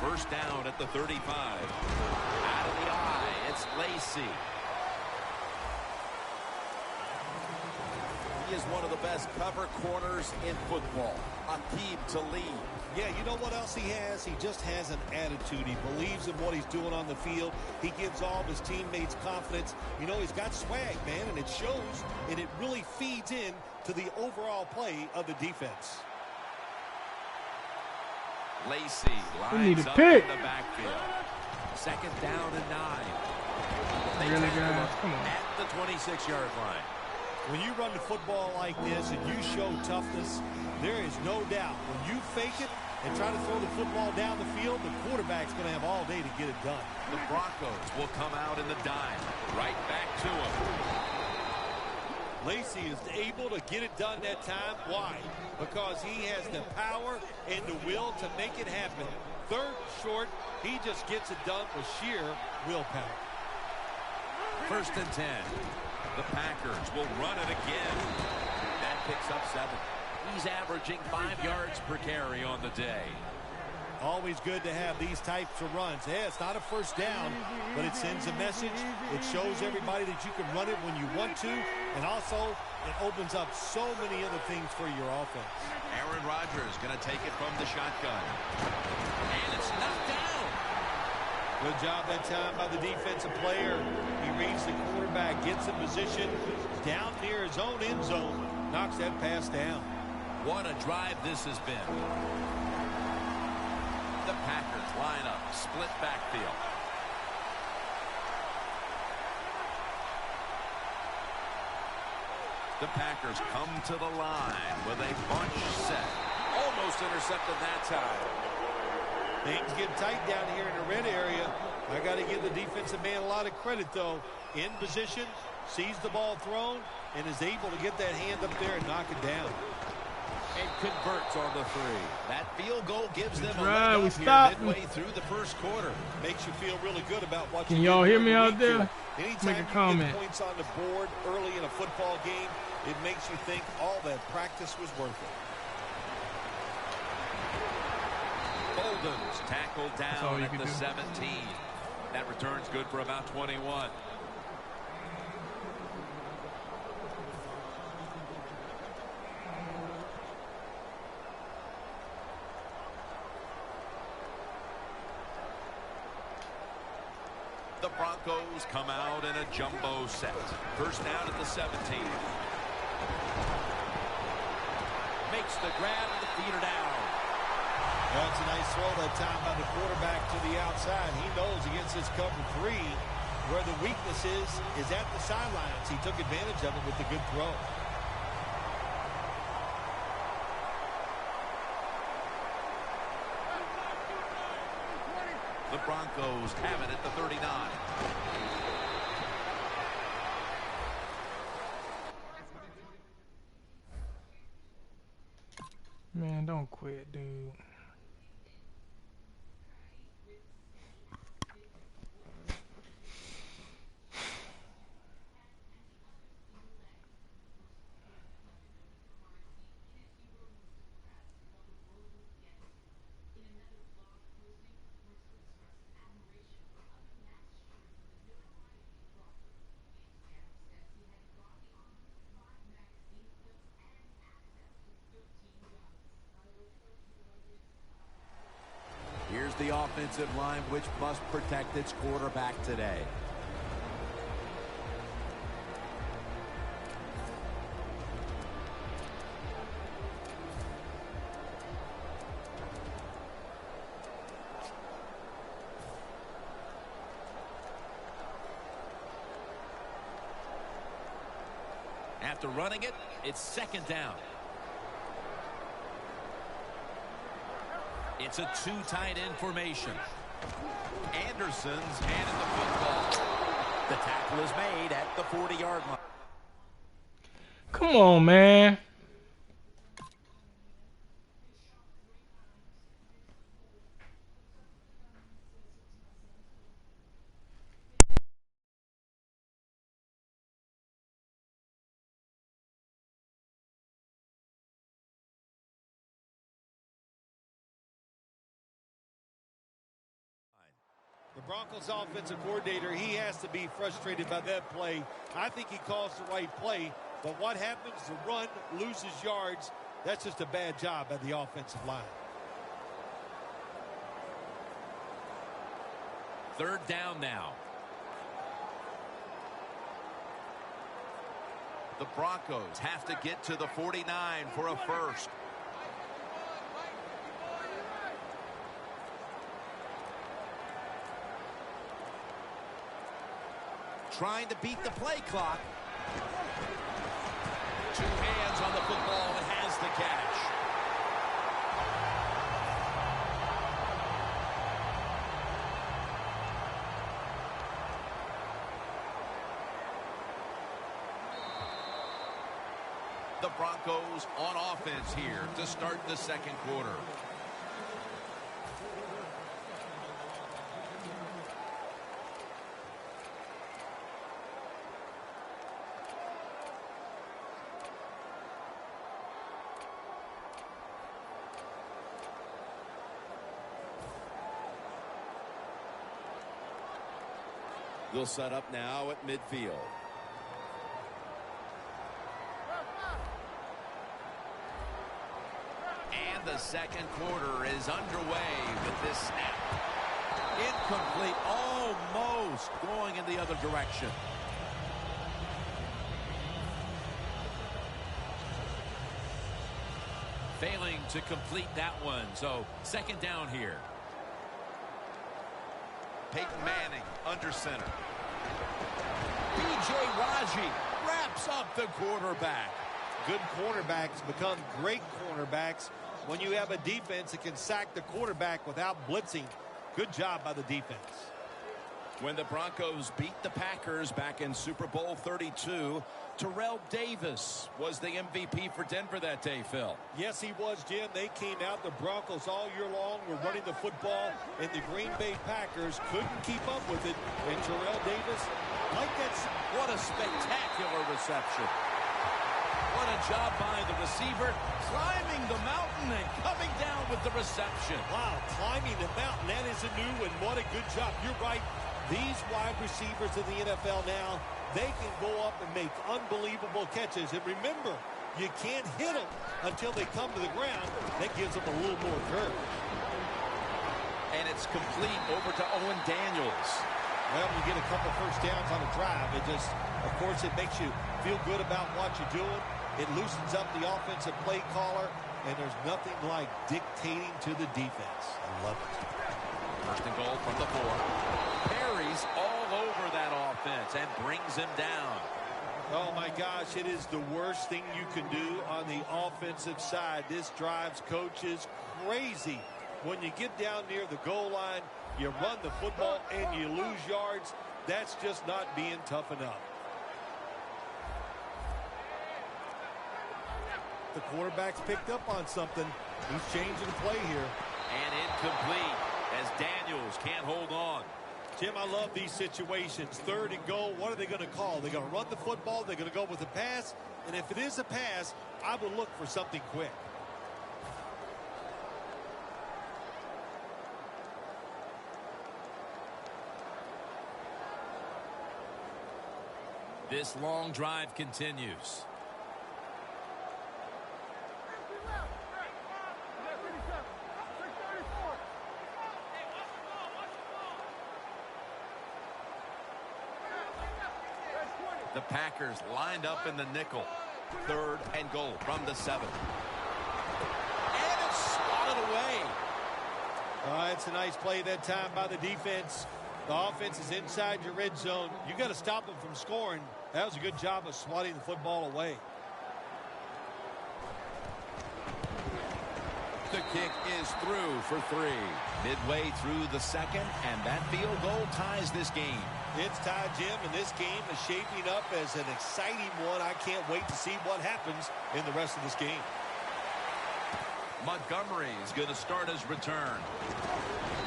First down at the 35. Out of the eye, it's Lacy. He is one of the best cover corners in football. Aqib Talib. Yeah, you know what else he has? He just has an attitude. He believes in what he's doing on the field. He gives all of his teammates confidence. You know, he's got swag, man, and it shows, and it really feeds in to the overall play of the defense. Lacy lines up pick. in the backfield. Second down and 9. They Really, tackle guys? him Come on. at the 26-yard line. When you run the football like this and you show toughness, there is no doubt when you fake it and try to throw the football down the field, the quarterback's going to have all day to get it done. The Broncos will come out in the dime. Right back to him. Lacy is able to get it done that time. Why? Because he has the power and the will to make it happen. Third short, he just gets it done with sheer willpower. First and 10. The Packers will run it again. That picks up 7. He's averaging 5 yards per carry on the day. Always good to have these types of runs. Yeah, it's not a first down, but it sends a message. It shows everybody that you can run it when you want to, and also it opens up so many other things for your offense. Aaron Rodgers going to take it from the shotgun. And it's knocked down. Good job that time by the defensive player. He reads the quarterback, gets in position down near his own end zone, knocks that pass down. What a drive this has been. The Packers line up, split backfield. The Packers come to the line with a bunch set. Almost intercepted that time. Things get tight down here in the red area. I got to give the defensive man a lot of credit, though. In position, sees the ball thrown, and is able to get that hand up there and knock it down. And converts on the 3. That field goal gives them a Right, leg we up here stopped. midway through the first quarter. Makes you feel really good about what Can you y'all did hear during me the out week there? here. Anytime Make a you comment. get points on the board early in a football game, it makes you think all that practice was worth it. Bolden's tackled all down you at can the do. 17. That return's good for about 21. The Broncos come out in a jumbo set. First down at the 17. Makes the grab, the feet are down. That's a nice throw that time by the quarterback to the outside. He knows against this cover 3 where the weakness is at the sidelines. He took advantage of it with the good throw. The Broncos have it at the 39. Man, don't quit, dude. Here's the offensive line, which must protect its quarterback today. After running it, it's second down. It's a 2 tight end formation. Anderson's handed the football. The tackle is made at the 40-yard line. Come on, man. Broncos offensive coordinator, he has to be frustrated by that play. I think he calls the right play, but what happens? The run loses yards. That's just a bad job by the offensive line. Third down now. The Broncos have to get to the 49 for a first. Trying to beat the play clock. Two hands on the football and has the catch. The Broncos on offense here to start the second quarter. They'll set up now at midfield. And the second quarter is underway with this snap. Incomplete, almost going in the other direction. Failing to complete that one, so second down here. Peyton Manning under center. B.J. Raji wraps up the quarterback. Good cornerbacks become great cornerbacks when you have a defense that can sack the quarterback without blitzing. Good job by the defense. When the Broncos beat the Packers back in Super Bowl 32, Terrell Davis was the MVP for Denver that day, Phil. Yes, he was, Jim. They came out, the Broncos all year long were running the football, and the Green Bay Packers couldn't keep up with it. And Terrell Davis, like that. What a spectacular reception. What a job by the receiver, climbing the mountain and coming down with the reception. Wow, climbing the mountain, that is a new one. What a good job. You're right. These wide receivers in the NFL now, they can go up and make unbelievable catches. And remember, you can't hit them until they come to the ground. That gives them a little more curve. And it's complete over to Owen Daniels. Well, you get a couple first downs on a drive. It just, of course, it makes you feel good about what you're doing. It loosens up the offensive play caller, and there's nothing like dictating to the defense. I love it. First and goal from the 4. Parries all over that offense and brings him down. Oh, my gosh, it is the worst thing you can do on the offensive side. This drives coaches crazy. When you get down near the goal line, you run the football and you lose yards. That's just not being tough enough. The quarterback's picked up on something. He's changing the play here. And incomplete as Daniels can't hold on. Jim, I love these situations. Third and goal, what are they going to call? They're going to run the football. They're going to go with a pass. And if it is a pass, I would look for something quick. This long drive continues. The Packers lined up in the nickel. Third and goal from the 7. And it's swatted away. It's a nice play that time by the defense. The offense is inside your red zone. You got to stop them from scoring. That was a good job of swatting the football away. The kick is through for 3. Midway through the second, and that field goal ties this game. It's tied, Jim, and this game is shaping up as an exciting one. I can't wait to see what happens in the rest of this game. Montgomery is going to start his return.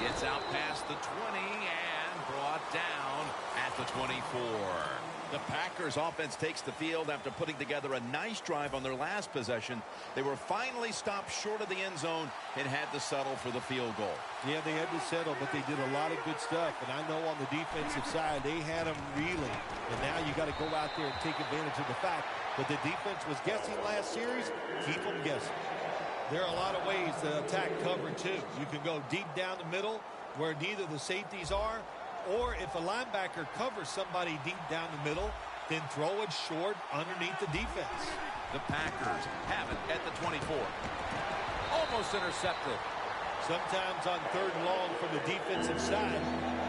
Gets out past the 20 and brought down at the 24. The Packers offense takes the field after putting together a nice drive on their last possession. They were finally stopped short of the end zone and had to settle for the field goal. Yeah, they had to settle, but they did a lot of good stuff. And I know on the defensive side, they had them reeling. And now you got to go out there and take advantage of the fact that the defense was guessing last series. Keep them guessing. There are a lot of ways to attack cover two. You can go deep down the middle where neither the safeties are, or if a linebacker covers somebody deep down the middle, then throw it short underneath the defense. The Packers have it at the 24. Almost intercepted. Sometimes on 3rd and long from the defensive side,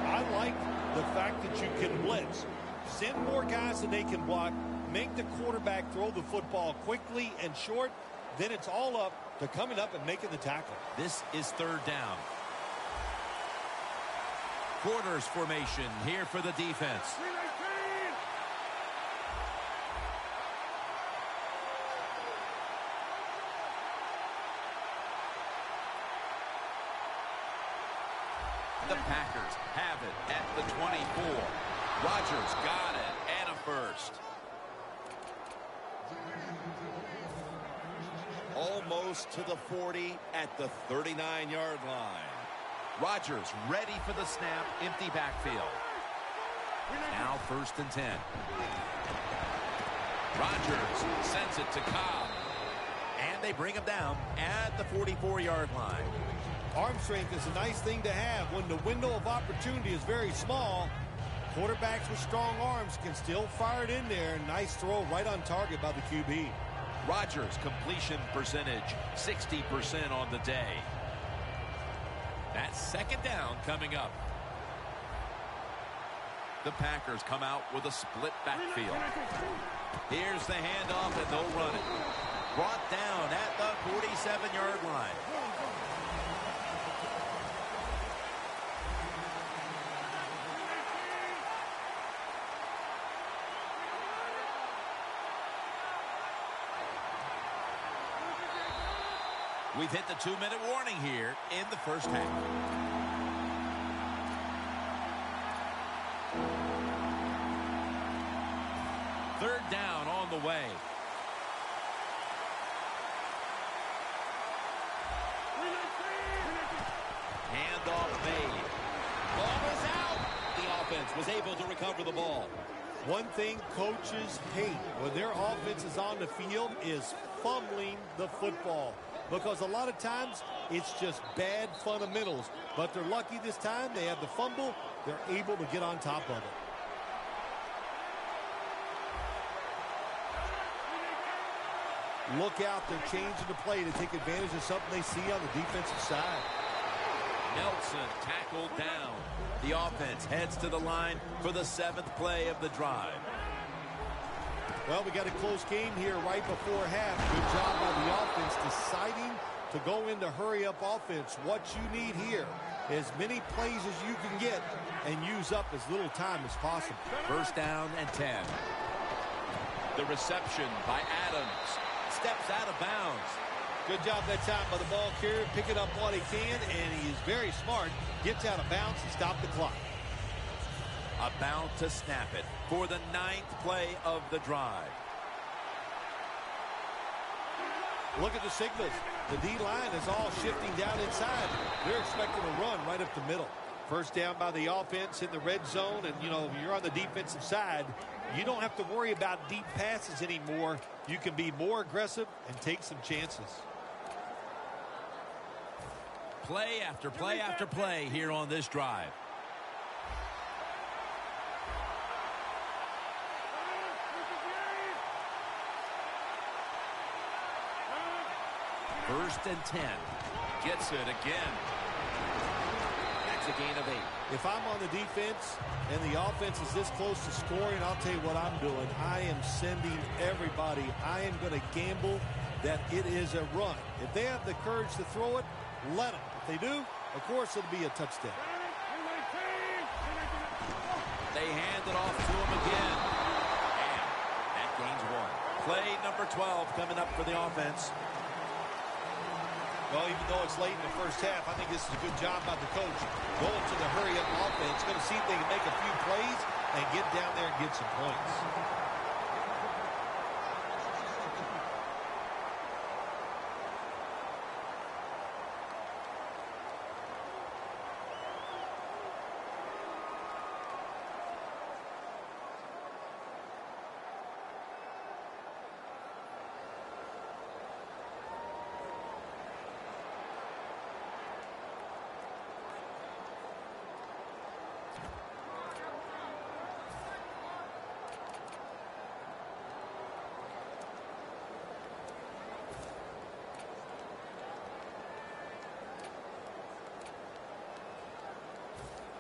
I like the fact that you can blitz. Send more guys than they can block. Make the quarterback throw the football quickly and short. Then it's all up to coming up and making the tackle. This is 3rd down. Quarters formation here for the defense. The Packers have it at the 24. Rodgers got it, and a first. Almost to the 40 at the 39-yard line. Rodgers ready for the snap, empty backfield. Now 1st and 10. Rodgers sends it to Cobb. And they bring him down at the 44-yard line. Arm strength is a nice thing to have when the window of opportunity is very small. Quarterbacks with strong arms can still fire it in there. Nice throw right on target by the QB. Rodgers' completion percentage, 60% on the day. That's 2nd down coming up. The Packers come out with a split backfield. Here's the handoff, and they'll run it. Brought down at the 47-yard line. We've hit the 2-minute warning here in the 1st half. Third down on the way. Handoff made. Ball is out. The offense was able to recover the ball. One thing coaches hate when their offense is on the field is fumbling the football. Because a lot of times it's just bad fundamentals. But they're lucky this time. They have the fumble. They're able to get on top of it. Look out. They're changing the play to take advantage of something they see on the defensive side. Nelson tackled down. The offense heads to the line for the 7th play of the drive. Well, we got a close game here right before half. Good job by the offense deciding to go into hurry-up offense. What you need here, as many plays as you can get and use up as little time as possible. 1st down and 10. The reception by Adams. Steps out of bounds. Good job that time by the ball carrier, picking up what he can, and he is very smart. Gets out of bounds and stop the clock. About to snap it for the 9th play of the drive. Look at the signals. The D-line is all shifting down inside. They're expecting a run right up the middle. 1st down by the offense in the red zone, and, you know, you're on the defensive side. You don't have to worry about deep passes anymore. You can be more aggressive and take some chances. Play after play after play here on this drive. First and 10. Gets it again. That's a gain of 8. If I'm on the defense and the offense is this close to scoring, I'll tell you what I'm doing. I am sending everybody. I am going to gamble that it is a run. If they have the courage to throw it, let them. If they do, of course it'll be a touchdown. They hand it off to him again. And that gains 1. Play number 12 coming up for the offense. Well, even though it's late in the 1st half, I think this is a good job by the coach. Going to the hurry-up offense. Going to see if they can make a few plays and get down there and get some points.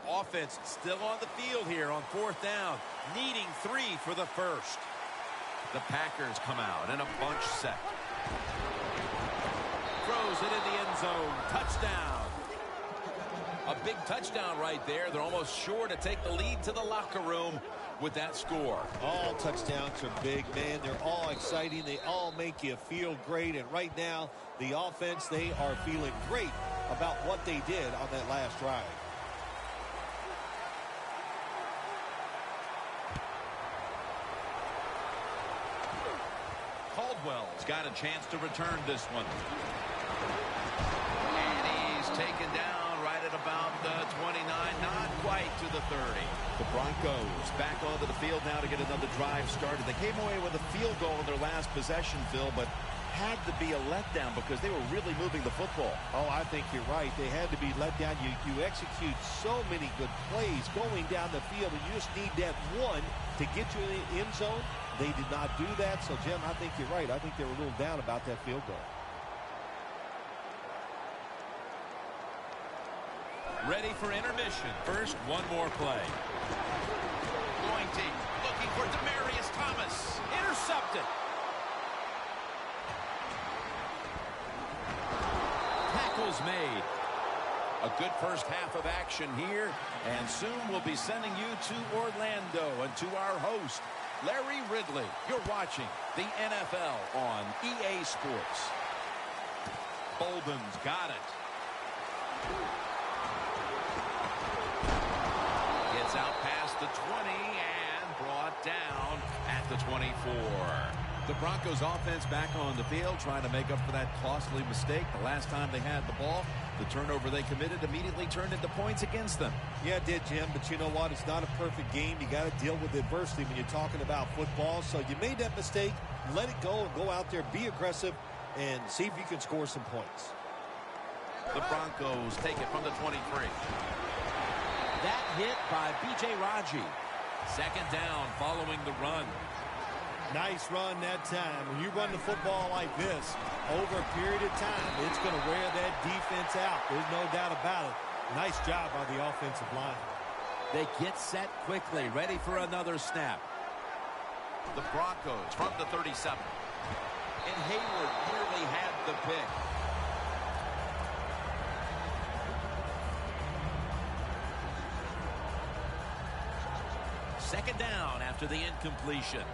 Offense still on the field here on 4th down, needing 3 for the first. The Packers come out in a bunch set. Throws it in the end zone. Touchdown. A big touchdown right there. They're almost sure to take the lead to the locker room with that score. All touchdowns are big, man. They're all exciting. They all make you feel great. And right now, the offense, they are feeling great about what they did on that last drive. Caldwell's got a chance to return this one. And he's taken down right at about the 29, not quite to the 30. The Broncos back onto the field now to get another drive started. They came away with a field goal in their last possession, Phil, but had to be a letdown because they were really moving the football. Oh, I think you're right. They had to be let down. You execute so many good plays going down the field, and you just need that one to get you in the end zone. They did not do that. So, Jim, I think you're right. I think they were a little down about that field goal. Ready for intermission. First, one more play. Going deep, looking for Demaryius Thomas. Intercepted. Tackles made. A good first half of action here, and soon we'll be sending you to Orlando and to our host, Larry Ridley. You're watching the NFL on EA Sports. Bolden's got it. Gets out past the 20 and brought down at the 24. The Broncos offense back on the field trying to make up for that costly mistake the last time they had the ball. The turnover they committed immediately turned into points against them. Yeah, it did, Jim, but you know what? It's not a perfect game. You got to deal with adversity when you're talking about football. So you made that mistake, let it go, and go out there, be aggressive, and see if you can score some points. The Broncos take it from the 23. That hit by B.J. Raji. Second down following the run. Nice run that time. When you run the football like this over a period of time, it's going to wear that defense out. There's no doubt about it. Nice job by the offensive line. They get set quickly, ready for another snap. The Broncos from the 37. And Hayward nearly had the pick. Second down after the incompletion.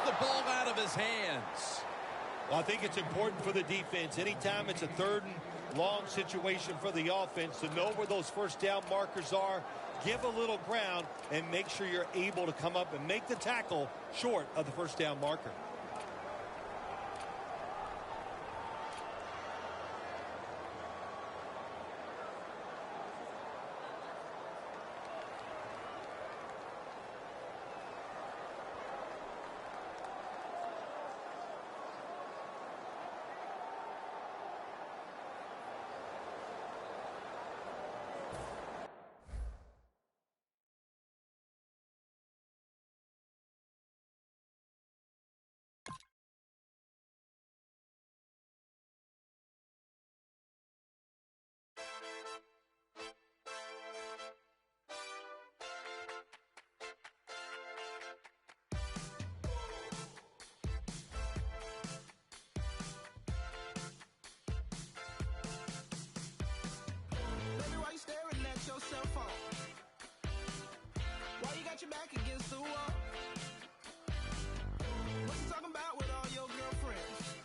The ball out of his hands. Well, I think it's important for the defense. Anytime it's a 3rd and long situation for the offense to know where those first down markers are, give a little ground, and make sure you're able to come up and make the tackle short of the first down marker. against the wall. What you talking about with all your girlfriends?